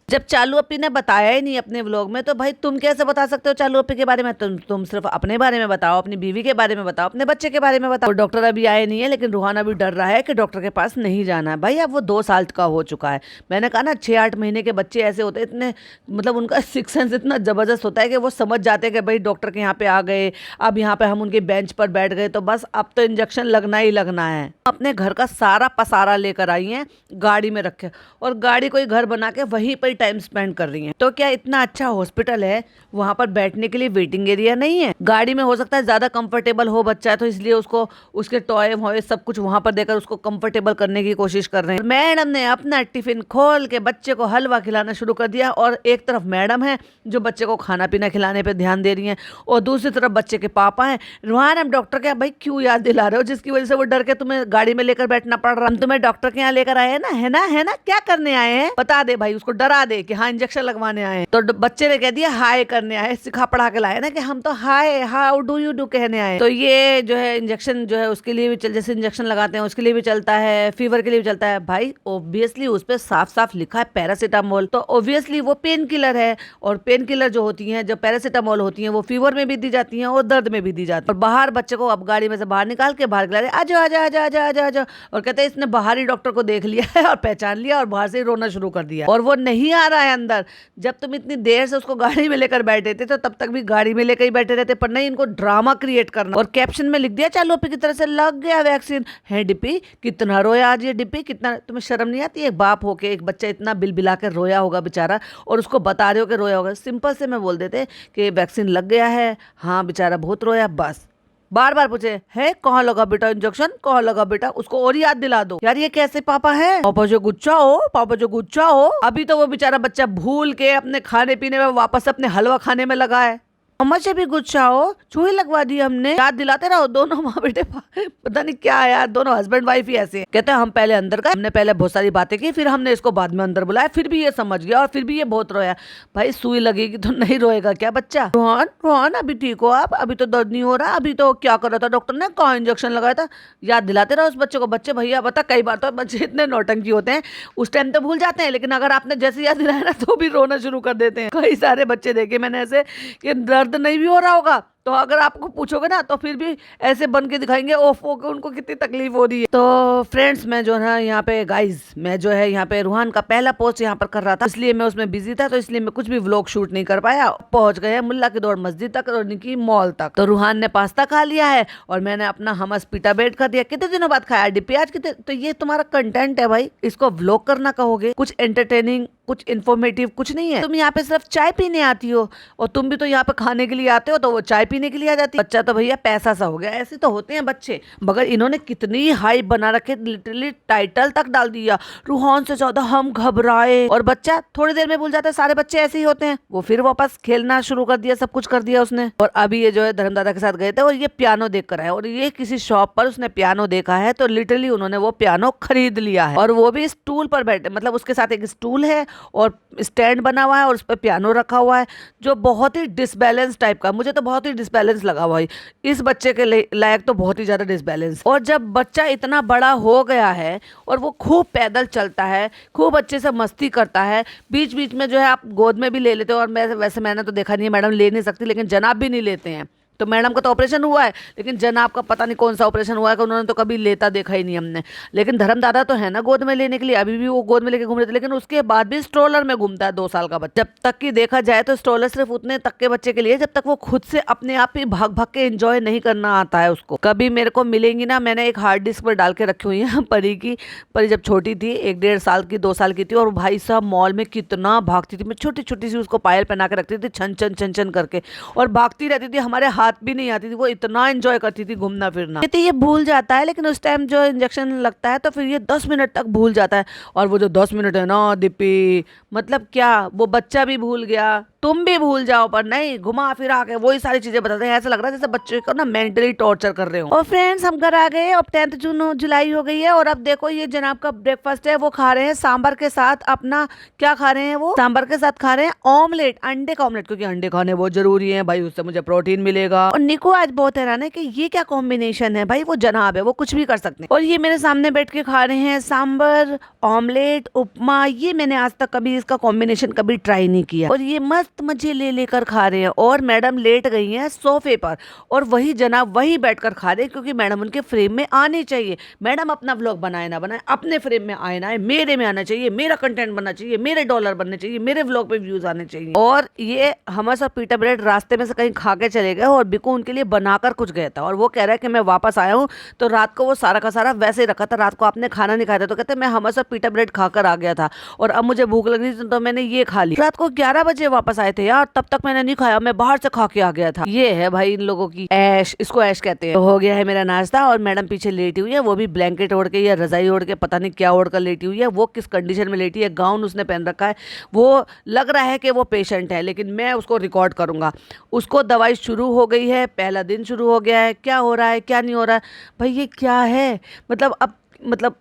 Speaker 1: जब चालू अपी ने बताया ही नहीं अपने व्लॉग में, तो भाई तुम कैसे बता सकते हो चालू अपी के बारे में। तुम सिर्फ अपने बारे में बताओ, अपनी बीवी के बारे में बताओ, अपने बच्चे के बारे में बताओ। डॉक्टर अभी आए नहीं है, लेकिन रूहान अभी डर रहा है कि डॉक्टर के पास नहीं जाना है। भाई अब वो 2 साल का हो चुका है। मैंने कहा ना 6-8 महीने के बच्चे ऐसे होते हैं, इतने मतलब उनका सिक्स सेंस इतना जबरदस्त होता है कि वो समझ जाते हैं कि भाई डॉक्टर के यहाँ पे आ गए, अब यहाँ पे हम उनके बेंच पर बैठ गए तो बस अब तो इंजेक्शन लगना ही लगना है। अपने घर का सारा पसारा लेकर आई है, गाड़ी में रखे, और गाड़ी कोई घर बना के वहीं पर टाइम स्पेंड कर रही है। तो क्या इतना अच्छा हॉस्पिटल है, वहां पर बैठने के लिए वेटिंग एरिया नहीं है? गाड़ी में हो सकता है ज्यादा कंफर्टेबल हो बच्चा, तो इसलिए उसको उसके टॉय वॉय सब कुछ वहां पर देकर उसको कंफर्टेबल करने की कोशिश कर रहे हैं। मैडम ने अपना टिफिन खोल के बच्चे को हलवा खिलाना शुरू कर दिया, और एक तरफ मैडम है जो बच्चे को खाना पीना खिलाने पे ध्यान दे रही है, और दूसरी तरफ बच्चे के पापा हैं। रूहान हम डॉक्टर के भाई क्यों याद दिला रहे हो, जिसकी वजह से वो डर के तुम्हें गाड़ी में लेकर बैठना पड़ रहा। हम तुम्हें डॉक्टर के यहाँ लेकर आए हैं ना, है ना, है ना, क्या करने आए हैं बता दे भाई, उसको डरा दे कि हाँ इंजेक्शन लगवाने आए। तो बच्चे ने कह दिया हाय करने आए, सिखा पढ़ा के लाए ना कि हम तो hi how do you do कहने आए। तो ये जो है इंजेक्शन जो है उसके लिए भी जैसे इंजेक्शन लगाते हैं उसके लिए भी चलता है, फीवर के लिए भी चलता है। भाई ऑब्वियसली उस पर साफ साफ लिखा है पैरासीटामोल, तो ऑब्वियसली वो पेन किलर है, और पेन किलर जो होती है, जो पैरासीटामोल होती है, वो फीवर में भी दी जाती है और दर्द में भी दी जाती है। और बाहर बच्चे को अब गाड़ी में से बाहर निकाल के बाहर खिला रहे, आजा आजा आजा आजा आजा आजा, और कहते हैं इसने बाहरी डॉक्टर को देख लिया है और पहचान लिया और बाहर से ही रोना शुरू कर दिया, और वो नहीं आ रहा है अंदर। जब तुम इतनी देर से उसको गाड़ी में लेकर बैठे थे तो तब तक भी गाड़ी में लेकर ही बैठे रहते, पर नहीं इनको ड्रामा क्रिएट करना। और कैप्शन में लिख दिया चालू अपी की तरह से लग गया वैक्सीन है। डिप्पी कितना रोया आज ये, डिप्पी कितना, तुम्हें शर्म नहीं आती? एक बाप होके एक बच्चा इतना बिलबिला कर रोया होगा बेचारा, और उसको बता रहे हो कि रोया होगा। सिंपल से मैं बोल देते कि वैक्सीन लग गया है, हाँ बेचारा बहुत रोया, बस। बार बार पूछे है कहाँ लगा बेटा इंजेक्शन, कहाँ लगा बेटा, उसको और याद दिला दो। यार ये कैसे पापा है, पापा जो गुच्चा हो, पापा जो गुच्चा हो। अभी तो वो बेचारा बच्चा भूल के अपने खाने पीने में वापस अपने हलवा खाने में लगा है। मम्मा से भी गुस्सा हो, चूहे लगवा दी हमने, याद दिलाते रहो दोनों माँ बेटे। पता नहीं क्या है यार, दोनों हस्बैंड वाइफ ही ऐसे हैं। कहते हैं हम पहले अंदर गए, हमने पहले बहुत सारी बातें की, फिर हमने इसको बाद में अंदर बुलाया, फिर भी ये समझ गया और फिर भी ये बहुत रोया। भाई सुई लगेगी तो नहीं रोएगा क्या बच्चा? रोहन रोहन अभी ठीक हो आप, अभी तो दर्द नहीं हो रहा, अभी तो क्या कर रहा था डॉक्टर ने, कहाँ इंजेक्शन लगाया था? याद दिलाते रहो उस बच्चे को। बच्चे भैया बता कई बार तो बच्चे इतने नौटंकी होते हैं, उस टाइम तो भूल जाते हैं, लेकिन अगर आपने जैसे याद दिलाया ना तो भी रोना शुरू कर देते हैं। कई सारे बच्चे देखे मैंने ऐसे कि दर्द नहीं भी हो रहा होगा, तो अगर आपको पूछोगे ना तो फिर भी ऐसे बन के दिखाएंगे ओफो के उनको कितनी तकलीफ हो रही है। तो फ्रेंड्स मैं जो है यहाँ पे गाइज मैं जो है यहाँ पे रूहान का पहला पोस्ट यहाँ पर कर रहा था, इसलिए मैं उसमें बिजी था, तो इसलिए मैं कुछ भी व्लॉग शूट नहीं कर पाया। पहुंच गए मुल्ला की दौड़ मस्जिद तक और निकी मॉल तक। तो रूहान ने पास्ता खा लिया है और मैंने अपना हमस पीटा बेट कर दिया। कितने दिनों बाद खाया डिप्पी आज, कितने, तो ये तुम्हारा कंटेंट है भाई, इसको व्लॉग करना कहोगे, कुछ एंटरटेनिंग कुछ इन्फॉर्मेटिव कुछ नहीं है। तुम यहाँ पे सिर्फ चाय पीने आती हो, और तुम भी तो यहाँ पे खाने के लिए आते हो, तो वो चाय पीने के लिए आ जाती है। बच्चा तो भैया पैसा सा हो गया, ऐसे तो होते हैं बच्चे। मगर इन्होंने कितनी हाइप बना रखे, लिटरली टाइटल तक डाल दिया, रूहान से ज्यादा हम घबराए। और बच्चा थोड़ी देर में भूल जाता है, सारे बच्चे ऐसे ही होते हैं। वो फिर वापस खेलना शुरू कर दिया, सब कुछ कर दिया उसने। और अभी ये जो है धर्मदादा के साथ गए थे और ये पियानो देख कर आए, और ये किसी शॉप पर उसने पियानो देखा है, तो लिटरली उन्होंने वो पियानो खरीद लिया है। और वो भी स्टूल पर बैठे, मतलब उसके साथ एक स्टूल है और स्टैंड बना हुआ है और उस पर पियानो रखा हुआ है, जो बहुत ही डिसबैलेंस टाइप का, मुझे तो बहुत ही डिसबैलेंस लगा हुआ है। इस बच्चे के लायक तो बहुत ही ज्यादा डिसबैलेंस। और जब बच्चा इतना बड़ा हो गया है और वो खूब पैदल चलता है, खूब अच्छे से मस्ती करता है, बीच बीच में जो है आप गोद में भी ले लेते हो, और वैसे मैंने तो देखा नहीं है, मैडम ले नहीं सकती, लेकिन जनाब भी नहीं लेते हैं। तो मैडम का तो ऑपरेशन हुआ है, लेकिन जनाब का पता नहीं कौन सा ऑपरेशन हुआ है कि उन्होंने तो कभी लेता देखा ही नहीं हमने। लेकिन धर्मदादा तो है ना गोद में लेने के लिए, अभी भी वो गोद में लेके घूम रहे थे, लेकिन उसके बाद भी स्ट्रोलर में घूमता है 2 साल का बच्चा। जब तक कि देखा जाए तो स्ट्रोलर सिर्फ उतने तक के बच्चे के लिए जब तक वो खुद से अपने आप ही भाग भाग के एंजॉय नहीं करना आता है उसको। कभी मेरे को मिलेंगी ना, मैंने एक हार्ड डिस्क पर डाल के रखी हुई है परी की। परी जब छोटी थी, 1-1.5 साल की, 2 साल की थी, और भाई साहब मॉल में कितना भागती थी। मैं छोटी छोटी सी उसको पायल पहना के रखती थी, छन छन छन छन करके, और भागती रहती थी, हमारे हाथ भी नहीं आती थी। वो इतना एंजॉय करती थी घूमना फिरना। ये भूल जाता है, लेकिन उस टाइम जो इंजेक्शन लगता है तो फिर ये 10 मिनट तक भूल जाता है। और वो जो 10 मिनट है ना दीपी, मतलब क्या, वो बच्चा भी भूल गया, तुम भी भूल जाओ, पर नहीं, घुमा फिरा के वही सारी चीजें बताते हैं। ऐसा लग रहा है जैसे बच्चे को ना मेंटली टॉर्चर कर रहे हो। और फ्रेंड्स, हम घर आ गए, अब 10 जुलाई हो गई है, और अब देखो ये जनाब का ब्रेकफास्ट है, वो खा रहे हैं सांभर के साथ। अपना क्या खा रहे हैं, वो सांभर के साथ खा रहे हैं ऑमलेट, अंडे का ऑमलेट, क्योंकि अंडे खाने बहुत जरूरी है भाई, उससे मुझे प्रोटीन मिलेगा। और निको आज बहुत हैरान है कि ये क्या कॉम्बिनेशन है भाई, वो जनाब है, वो कुछ भी कर सकते हैं। और ये मेरे सामने बैठ के खा रहे हैं सांभर, ऑमलेट, उपमा। ये मैंने आज तक कभी इसका कॉम्बिनेशन कभी ट्राई नहीं किया, और ये मस्त मजे ले लेकर खा रहे हैं। और मैडम लेट गई हैं सोफे पर, और वही जनाब वही बैठकर खा रहे हैं, क्योंकि मैडम उनके फ्रेम में आनी चाहिए। मैडम अपना व्लॉग बनाए ना बनाए, अपने फ्रेम में आए ना आए, मेरे में आना चाहिए, मेरा कंटेंट बनना चाहिए, मेरे डॉलर बनने चाहिए, मेरे व्लॉग पे व्यूज आने चाहिए। और ये हमस और पीटर ब्रेड रास्ते में से कहीं खा के चले गए, और बिकू उनके लिए बनाकर कुछ गया था, और वो कह रहा है कि मैं वापस आया हूँ, तो रात को वो सारा का सारा वैसे ही रखा था। रात को आपने खाना नहीं खाया था, तो कहते मैं हमस और पीटर ब्रेड खाकर आ गया था, और अब मुझे भूख लग रही थी तो मैंने ये खा ली। रात को 11 बजे वापस आए थे यार, तब तक मैंने नहीं खाया, मैं बाहर से खा के आ गया था। ये है भाई इन लोगों की ऐश, इसको ऐश कहते हैं। तो हो गया है मेरा नाश्ता, और मैडम पीछे लेटी हुई है, वो भी ब्लैंकेट ओढ़ के या रजाई ओढ़ के, पता नहीं क्या ओढ़ कर लेटी हुई है। वो किस कंडीशन में लेटी है, गाउन उसने पहन रखा है, वो लग रहा है कि वो पेशेंट है, लेकिन मैं उसको रिकॉर्ड करूंगा। उसको दवाई शुरू हो गई है, पहला दिन शुरू हो गया है, क्या हो रहा है क्या नहीं हो रहा है भाई, ये क्या है, मतलब अब मतलब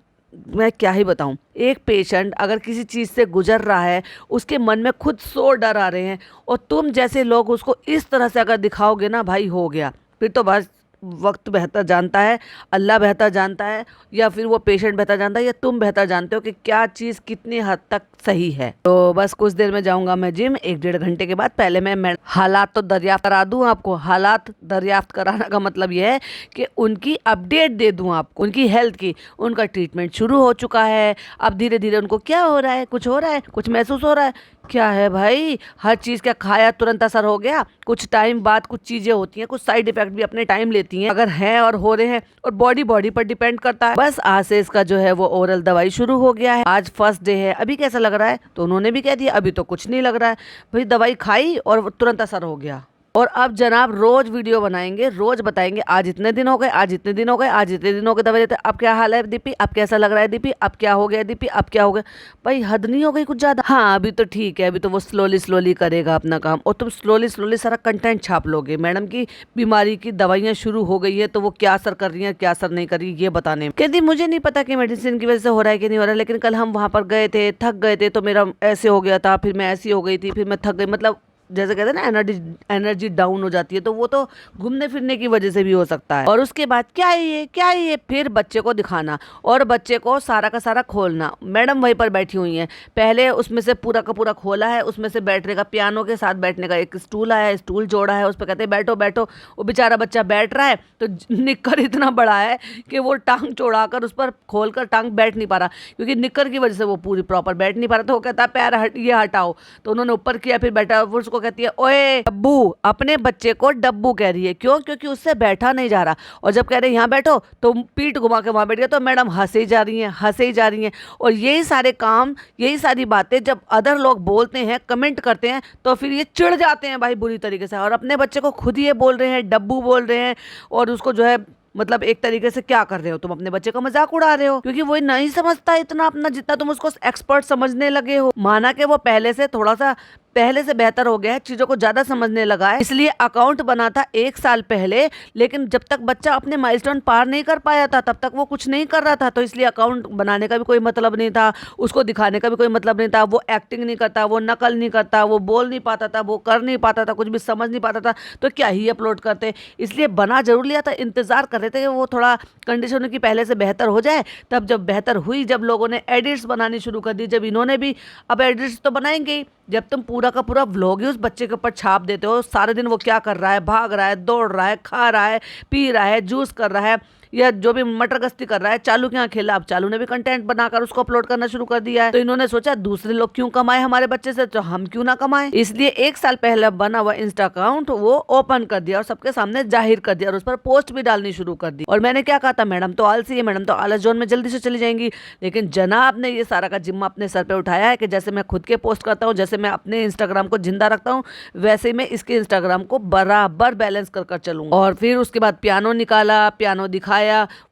Speaker 1: मैं क्या ही बताऊं। एक पेशेंट अगर किसी चीज़ से गुजर रहा है, उसके मन में खुद 100 डर आ रहे हैं, और तुम जैसे लोग उसको इस तरह से अगर दिखाओगे ना भाई, हो गया फिर तो बस। वक्त बेहतर जानता है, अल्लाह बेहतर जानता है, या फिर वो पेशेंट बेहतर जानता है, या तुम बेहतर जानते हो कि क्या चीज़ कितनी हद तक सही है। तो बस कुछ देर में जाऊंगा मैं जिम, 1-1.5 घंटे के बाद। पहले मैं हालात तो दरियाफ्त करा दूं आपको। हालात दरियाफ्त कराने का मतलब यह है कि उनकी अपडेट दे दूं आपको, उनकी हेल्थ की। उनका ट्रीटमेंट शुरू हो चुका है, अब धीरे धीरे उनको क्या हो रहा है, कुछ हो रहा है, कुछ महसूस हो रहा है, क्या है भाई, हर चीज़ क्या खाया तुरंत असर हो गया, कुछ टाइम बाद कुछ चीज़ें होती हैं, कुछ साइड इफेक्ट भी अपने टाइम लेती हैं, अगर हैं और हो रहे हैं, और बॉडी पर डिपेंड करता है। बस आज से इसका जो है वो ओरल दवाई शुरू हो गया है। आज फर्स्ट डे है। अभी कैसा लग रहा है, तो उन्होंने भी कह दिया अभी तो कुछ नहीं लग रहा है भाई, दवाई खाई और तुरंत असर हो गया। और अब जनाब रोज वीडियो बनाएंगे, रोज बताएंगे आज इतने दिन हो गए, आज इतने दिन हो गए, आज इतने दिन हो गए दवाई लेते। अब क्या हाल है दीपी, अब कैसा लग रहा है दीपी, अब क्या हो गया दीपी, अब क्या हो गया भाई, हद नहीं हो गई कुछ ज्यादा। हाँ अभी तो ठीक है, अभी तो वो स्लोली करेगा अपना काम, और तुम स्लोली सारा कंटेंट छाप लोगे। मैडम की बीमारी की दवाइयाँ शुरू हो गई है, तो वो क्या असर कर रही है क्या असर नहीं कर रही ये बताने में। कहती मुझे नहीं पता कि मेडिसिन की वजह से हो रहा है कि नहीं हो रहा है, लेकिन कल हम वहाँ पर गए थे, थक गए थे, तो मेरा ऐसे हो गया था, फिर मैं ऐसी हो गई थी, फिर मैं थक गई, मतलब जैसे कहते हैं ना एनर्जी डाउन हो जाती है, तो वो तो घूमने फिरने की वजह से भी हो सकता है। और उसके बाद क्या है ये, फिर बच्चे को दिखाना और बच्चे को सारा का सारा खोलना। मैडम वहीं पर बैठी हुई हैं, पहले उसमें से पूरा का पूरा खोला है, उसमें से बैठने का, पियानो के साथ बैठने का एक स्टूल आया है, स्टूल जोड़ा है, उस पर कहते हैं बैठो बैठो। वो बेचारा बच्चा बैठ रहा है, तो निक्कर इतना बड़ा है कि वो टांग चौड़ाकर उस पर खोल कर टांग बैठ नहीं पा रहा, क्योंकि निक्कर की वजह से वो पूरी प्रॉपर बैठ नहीं पा रहा। तो वो कहता है पैर ये हटाओ, तो उन्होंने ऊपर किया, फिर बैठा, उसको कहती है ओए डब्बू, अपने बच्चे को डब्बू कह रही है। क्यों? क्योंकि उससे बैठा नहीं जा रहा। और जब कह रहे हैं यहाँ बैठो तो पीठ घुमा के वहां बैठ गया, तो मैडम हंसे ही जा रही हैं, हंसे ही जा रही हैं। और यही सारे काम, यही सारी बातें जब अदर लोग बोलते हैं, कमेंट करते हैं, तो फिर ये चिढ़ जाते हैं भाई बुरी तरीके से, और अपने बच्चे को खुद ये बोल रहे हैं, डब्बू बोल रहे हैं। और उसको जो है मतलब एक तरीके से क्या कर रहे हो तुम, अपने बच्चे का मजाक उड़ा रहे हो, क्योंकि वो नहीं समझता इतना अपना जितना तुम उसको एक्सपर्ट समझने लगे हो। माना कि वो पहले से थोड़ा सा पहले से बेहतर हो गया है, चीजों को ज्यादा समझने लगा है, इसलिए अकाउंट बना था 1 साल पहले। लेकिन जब तक बच्चा अपने माइलस्टोन पार नहीं कर पाया था तब तक वो कुछ नहीं कर रहा था, तो इसलिए अकाउंट बनाने का भी कोई मतलब नहीं था, उसको दिखाने का भी कोई मतलब नहीं था। वो एक्टिंग नहीं करता, वो नकल नहीं करता, वो बोल नहीं पाता था, वो कर नहीं पाता था, कुछ भी समझ नहीं पाता था, तो क्या ही अपलोड करते। इसलिए बना जरूर लिया था, इंतजार कर रहे थे कि वो थोड़ा कंडीशन की पहले से बेहतर हो जाए। तब जब बेहतर हुई, जब लोगों ने एडिट्स बनानी शुरू कर दी, जब इन्होंने भी अब एडिट्स तो बनाएंगे ही, जब तुम पूरा का पूरा व्लॉग ही उस बच्चे के ऊपर छाप देते हो, सारे दिन वो क्या कर रहा है, भाग रहा है, दौड़ रहा है, खा रहा है, पी रहा है, जूस कर रहा है, या जो भी मटर गश्ती कर रहा है, चालू के यहाँ खेला, अब चालू ने भी कंटेंट बनाकर उसको अपलोड करना शुरू कर दिया है। तो इन्होंने सोचा दूसरे लोग क्यों कमाए हमारे बच्चे से, तो हम क्यों ना कमाए। इसलिए 1 साल पहले बना हुआ इंस्टा अकाउंट वो ओपन कर दिया और सबके सामने जाहिर कर दिया, और उस पर पोस्ट भी डालनी शुरू कर दी। और मैंने क्या कहा था, मैडम तो आलसी है, मैडम तो आलस जोन में जल्दी से चली जाएंगी। लेकिन जनाब ने ये सारा का जिम्मा अपने सर पे उठाया है कि जैसे मैं खुद के पोस्ट करता हूँ, जैसे मैं अपने इंस्टाग्राम को जिंदा रखता हूँ, वैसे मैं इसके इंस्टाग्राम को बराबर बैलेंस कर चलूंगा। और फिर उसके बाद पियानो निकाला, पियानो दिखाया।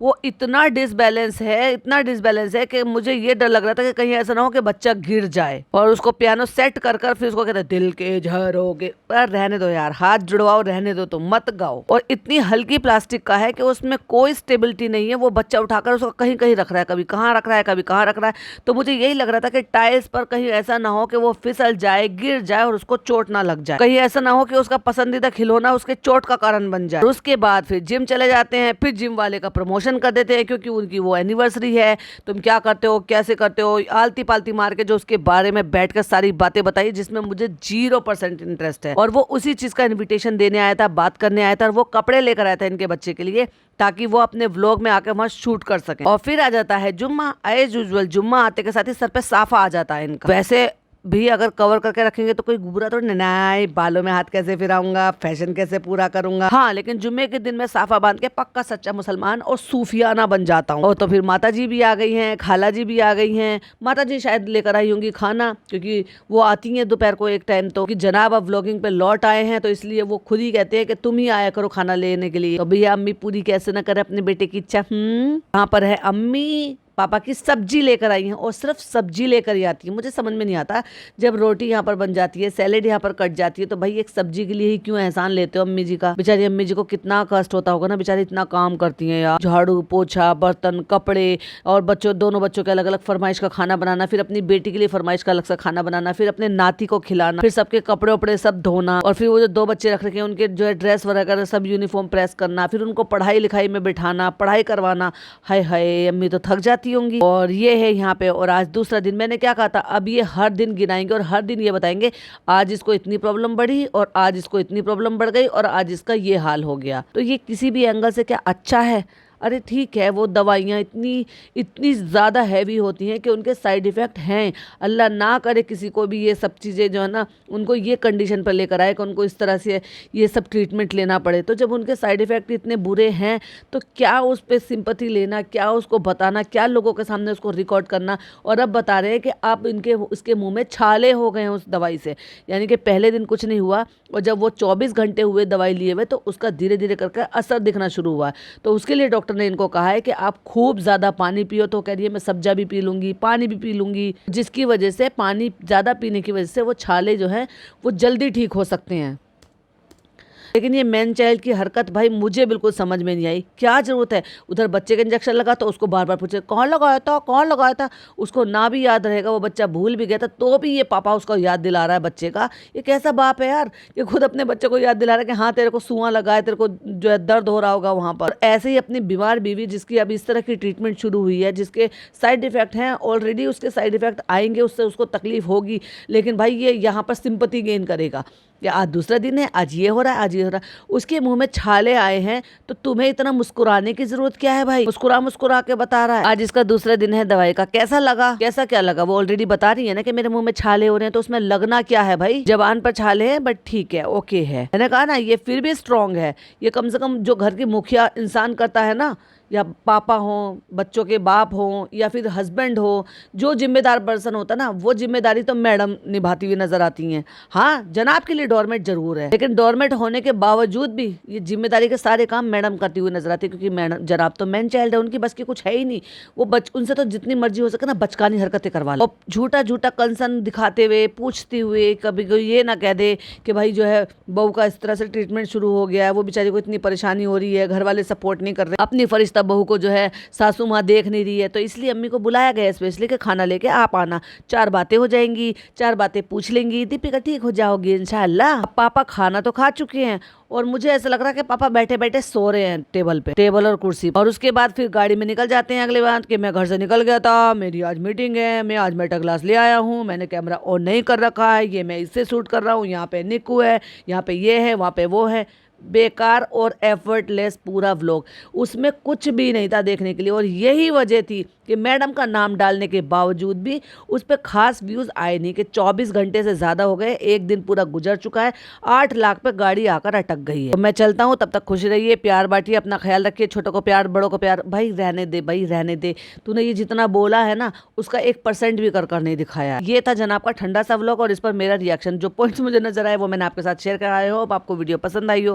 Speaker 1: वो इतना डिसबैलेंस है, इतना डिसबैलेंस है कि मुझे ये डर लग रहा था कि कहीं ऐसा ना हो कि बच्चा गिर जाए। और उसको पियानो सेट कर फिर उसको कहते हैं दिल के झरोगे, रहने दो यार, हाथ जुड़वाओ, रहने दो, तो मत गाओ। और इतनी हल्की प्लास्टिक का है कि उसमें कोई स्टेबिलिटी नहीं है। वो बच्चा उठाकर उसको कहीं कहीं रख रहा है, कभी कहाँ रख रहा है, कभी कहाँ रख रहा है। तो मुझे यही लग रहा था कि टाइल्स पर कहीं ऐसा ना हो कि वो फिसल जाए, गिर जाए और उसको चोट ना लग जाए। कहीं ऐसा ना हो कि उसका पसंदीदा खिलौना उसके चोट का कारण बन जाए। उसके बाद फिर जिम चले जाते हैं, फिर जिम वाले का प्रमोशन कर देते हैं, क्योंकि उनकी वो एनिवर्सरी है। तुम क्या करते हो, कैसे करते हो, आलती पालती मार के जो उसके बारे में बैठकर सारी बातें बताई, जिसमें मुझे 0% इंटरेस्ट है। और वो उसी चीज का इन्विटेशन देने आया था, बात करने आया था, और वो कपड़े लेकर आया था इनके बच्चे के लिए, ताकि वो अपने व्लॉग में आकर वहां शूट कर सके। और फिर आ जाता है जुम्मा, एज यूजुअल जुम्मा आते के साथ ही सर पे साफा आ जाता है इनका। वैसे भी अगर कवर करके रखेंगे तो कोई बुरा तो नहीं, बालों में हाथ कैसे फिराऊंगा, फैशन कैसे पूरा करूंगा। हाँ, लेकिन जुम्मे के दिन मैं साफा बांध के पक्का सच्चा मुसलमान और सूफियाना बन जाता हूँ। और तो फिर माता जी भी आ गई हैं, खाला जी भी आ गई हैं। माता जी शायद लेकर आई होंगी खाना, क्योंकि वो आती हैं दोपहर को एक टाइम, तो कि जनाब अब व्लॉगिंग पे लौट आए हैं, तो इसलिए वो खुद ही कहते हैं कि तुम ही आया करो खाना लेने के लिए। तो भैया अम्मी पूरी कैसे ना करे अपने बेटे की इच्छा। यहाँ पर है अम्मी पापा की सब्जी लेकर आई हैं, और सिर्फ सब्जी लेकर ही आती है। मुझे समझ में नहीं आता, जब रोटी यहाँ पर बन जाती है, सैलेड यहाँ पर कट जाती है, तो भाई एक सब्जी के लिए ही क्यों एहसान लेते हो अम्मी जी का। बेचारी अम्मी जी को कितना कष्ट होता होगा ना, बेचारी इतना काम करती हैं यार, झाड़ू पोछा, बर्तन, कपड़े, और बच्चों, दोनों बच्चों के अलग अलग फरमाइश का खाना बनाना, फिर अपनी बेटी के लिए फरमाइश का अलग सा खाना बनाना, फिर अपने नाती को खिलाना, फिर सबके कपड़े उपड़े सब धोना, और फिर वो जो 2 बच्चे रख रखे हैं उनके जो है ड्रेस वगैरह सब यूनिफॉर्म प्रेस करना, फिर उनको पढ़ाई लिखाई में बिठाना, पढ़ाई करवाना। हाय हाय, अम्मी तो थक जाती होंगी। और ये है यहाँ पे। और आज दूसरा दिन, मैंने क्या कहा था, अब ये हर दिन गिनाएंगे और हर दिन ये बताएंगे आज इसको इतनी प्रॉब्लम बढ़ी, और आज इसको इतनी प्रॉब्लम बढ़ गई, और आज इसका ये हाल हो गया। तो ये किसी भी एंगल से क्या अच्छा है? अरे ठीक है, वो दवाइयाँ इतनी ज़्यादा हैवी होती हैं कि उनके साइड इफ़ेक्ट हैं। अल्लाह ना करे किसी को भी ये सब चीज़ें जो है ना, उनको ये कंडीशन पर लेकर आए कि उनको इस तरह से ये सब ट्रीटमेंट लेना पड़े। तो जब उनके साइड इफ़ेक्ट इतने बुरे हैं, तो क्या उस पर सिंपैथी लेना, क्या उसको बताना, क्या लोगों के सामने उसको रिकॉर्ड करना। और अब बता रहे हैं कि आप उसके मुँह में छाले हो गए हैं उस दवाई से, यानी कि पहले दिन कुछ नहीं हुआ, और जब वो 24 घंटे हुए दवाई लिए हुए, तो उसका धीरे धीरे करके असर दिखना शुरू हुआ। तो उसके लिए डॉक्टर ने इनको कहा है कि आप खूब ज़्यादा पानी पियो। तो कह रही है मैं सब्जा भी पी लूँगी, पानी भी पी लूँगी, जिसकी वजह से, पानी ज़्यादा पीने की वजह से वो छाले जो हैं वो जल्दी ठीक हो सकते हैं। लेकिन ये मैन चाइल्ड की हरकत भाई मुझे बिल्कुल समझ में नहीं आई। क्या जरूरत है? उधर बच्चे का इंजेक्शन लगा तो उसको बार बार पूछे कौन लगाया था, कौन लगाया था। उसको ना भी याद रहेगा, वो बच्चा भूल भी गया था, तो भी ये पापा उसको याद दिला रहा है बच्चे का। ये कैसा बाप है यार, ये खुद अपने बच्चे को याद दिला रहा है कि हाँ तेरे को सुआ लगा है, तेरे को जो है दर्द हो रहा होगा वहाँ पर। ऐसे ही अपनी बीमार बीवी, जिसकी अब इस तरह की ट्रीटमेंट शुरू हुई है, जिसके साइड इफेक्ट हैं ऑलरेडी, उसके साइड इफेक्ट आएंगे, उससे उसको तकलीफ होगी, लेकिन भाई ये यहाँ पर सिंपैथी गेन करेगा। या आज दूसरा दिन है, आज ये हो रहा है, आज ये हो रहा है। उसके मुंह में छाले आए हैं तो तुम्हें इतना मुस्कुराने की जरूरत क्या है भाई? मुस्कुरा मुस्कुरा के बता रहा है। आज इसका दूसरा दिन है दवाई का, कैसा लगा? कैसा क्या लगा? वो ऑलरेडी बता रही है ना कि मेरे मुंह में छाले हो रहे हैं, तो उसमें लगना क्या है भाई? जबान पर छाले हैं बट ठीक है, ओके है। मैंने कहा ना ये फिर भी स्ट्रांग है। ये कम से कम जो घर की मुखिया इंसान करता है ना, या पापा हो, बच्चों के बाप हो, या फिर हस्बैंड हो, जो जिम्मेदार पर्सन होता है ना, वो जिम्मेदारी तो मैडम निभाती हुई नजर आती हैं। हाँ, जनाब के लिए डोरमेट जरूर है, लेकिन डोरमेट होने के बावजूद भी ये जिम्मेदारी के सारे काम मैडम करती हुई नजर आती है, क्योंकि मैडम जनाब तो मैन चाइल्ड है, उनकी बस की कुछ है ही नहीं। वो उनसे तो जितनी मर्जी हो सके ना बचकानी हरकतें करवा लो, झूठा झूठा कंसर्न दिखाते हुए, पूछते हुए, कभी कोई ये ना कह दे कि भाई जो है बहू का इस तरह से ट्रीटमेंट शुरू हो गया है, वो बेचारी को इतनी परेशानी हो रही है, घर वाले सपोर्ट नहीं कर रहे, अपनी फरिश्ता बहू को जो है सासू माँ देख नहीं रही है, तो इसलिए अम्मी को बुलाया गया स्पेशली कि खाना लेके आप आना, 4 बातें हो जाएंगी, 4 बातें पूछ लेंगी, दीपिका ठीक हो जाओगी इंशाल्लाह। पापा खाना तो खा चुके हैं और मुझे ऐसा लग रहा है कि पापा बैठे बैठे सो रहे हैं टेबल पे, टेबल और कुर्सी, और उसके बाद फिर गाड़ी में निकल जाते हैं अगले बार कि मैं घर से निकल गया था, मेरी आज मीटिंग है, मैं आज मेटा ग्लास ले आया हूँ, मैंने कैमरा ऑन नहीं कर रखा है, ये मैं इससे शूट कर रहा हूँ, यहाँ पे निक्कू है, यहाँ पे ये है, वहाँ पे वो है। बेकार और एफर्टलेस पूरा व्लॉग, उसमें कुछ भी नहीं था देखने के लिए। और यही वजह थी कि मैडम का नाम डालने के बावजूद भी उस पर खास व्यूज़ आए नहीं, कि 24 घंटे से ज़्यादा हो गए, एक दिन पूरा गुजर चुका है, 8 लाख पे गाड़ी आकर अटक गई है। तो मैं चलता हूँ, तब तक खुश रहिए, प्यार बांटिए, अपना ख्याल रखिए, छोटों को प्यार, बड़ों को प्यार। भाई रहने दे, भाई रहने दे, तूने ये जितना बोला है ना उसका 1% भी कर नहीं दिखाया। ये था जनाब का ठंडा सा व्लॉग और इस पर मेरा रिएक्शन। जो पॉइंट्स मुझे नजर आए वो मैंने आपके साथ शेयर कराए हो। आपको वीडियो पसंद आई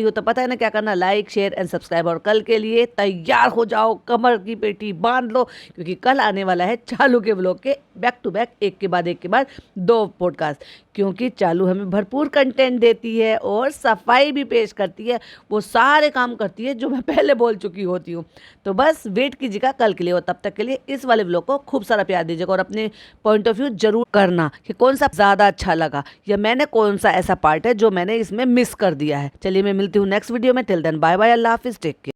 Speaker 1: हो तो पता है ना क्या करना, लाइक शेयर एंड सब्सक्राइब। और कल के लिए तैयार हो जाओ, कमर की पेटी बांध लो, क्योंकि कल आने वाला है चालू के व्लॉग के बैक टू बैक, एक के बाद 2 पॉडकास्ट, क्योंकि चालू हमें भरपूर कंटेंट देती है और सफाई भी पेश करती है, वो सारे काम करती है जो मैं पहले बोल चुकी होती हूँ। तो बस वेट कीजिएगा कल के लिए, और तब तक के लिए इस वाले व्लॉग को खूब सारा प्यार दीजिएगा और अपने पॉइंट ऑफ व्यू जरूर करना कि कौन सा ज़्यादा अच्छा लगा, या मैंने कौन सा ऐसा पार्ट है जो मैंने इसमें मिस कर दिया है। चलिए मैं मिलती हूँ नेक्स्ट वीडियो में, टिल देन बाय बाय, अल्लाह हाफिज़, टेक केयर।